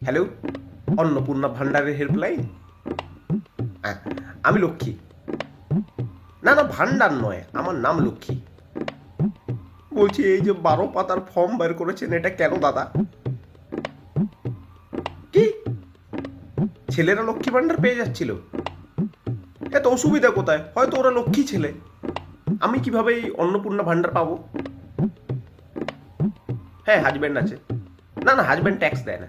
Hello, Annapurna ভান্ডারের helpline. হ্যাঁ, আমি লক্ষ্মী। না না, ভান্ডার নয়, আমার নাম লক্ষ্মী। বলছি এই যে 12 পাতার ফর্ম বের করেছেন, এটা কেন দাদা? কি, ছেলেরা লক্ষ্মী ভান্ডার পেয়ে যাচ্ছিল? এত অসুবিধা কোথায়? হয়তো ওরা লক্ষ্মী ছেলে, আমি কিভাবে এই অন্নপূর্ণা ভান্ডার পাবো? হ্যাঁ, হাজব্যান্ড আছে। না না, হাজব্যান্ড ট্যাক্স দেয় না।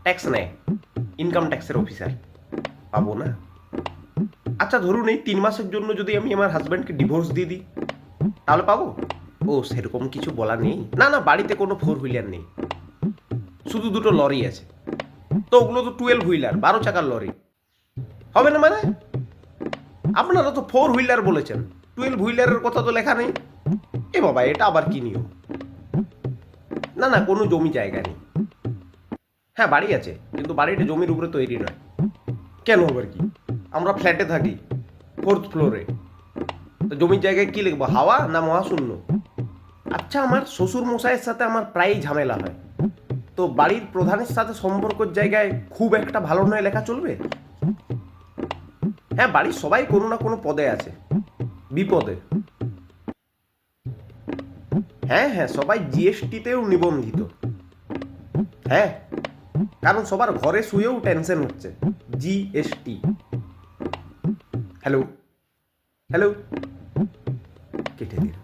ট্যাক্স নেয়, ইনকাম ট্যাক্সের অফিসার। পাবো না? আচ্ছা ধরুন এই 3 মাসের জন্য যদি আমি আমার হাজব্যান্ডকে ডিভোর্স দিয়ে দিই, তাহলে পাবো? ও সেরকম কিছু বলা নেই। না না, বাড়িতে কোনো 4 হুইলার নেই, শুধু দুটো লরি আছে। তো ওগুলো তো 12 হুইলার, 12 চাকার লরি। হবে না মানে? আপনারা তো 4 হুইলার বলেছেন, 12 হুইলারের কথা তো লেখা নেই। এ বাবা, এটা আবার কি নিয়ম? না না, কোনো জমি জায়গা নেই। হ্যাঁ বাড়ি আছে, কিন্তু বাড়িটা জমির উপরে তৈরি নয়। কেন আবার কি? আমরা ফ্ল্যাটে থাকি, 4th ফ্লোরে। তো জমির জায়গায় কি লিখবো, হাওয়া না মহাশূন্য? আচ্ছা, আমার শ্বশুর মশাইয়ের সাথে আমার প্রায়ই ঝামেলা হয়, তো বাড়ির প্রধানের সাথে সম্পর্কের জায়গায় খুব একটা ভালো নয় লেখা চলবে? হ্যাঁ, বাড়ির সবাই কোনো না কোনো পদে আছে, বিপদে। হ্যাঁ হ্যাঁ, সবাই জিএসটিতেও নিবন্ধিত। হ্যাঁ, কারণ সবার ঘরে শুয়েও টেনশন হচ্ছে, জিএসটি। হ্যালো, হ্যালো, কেটে দিল।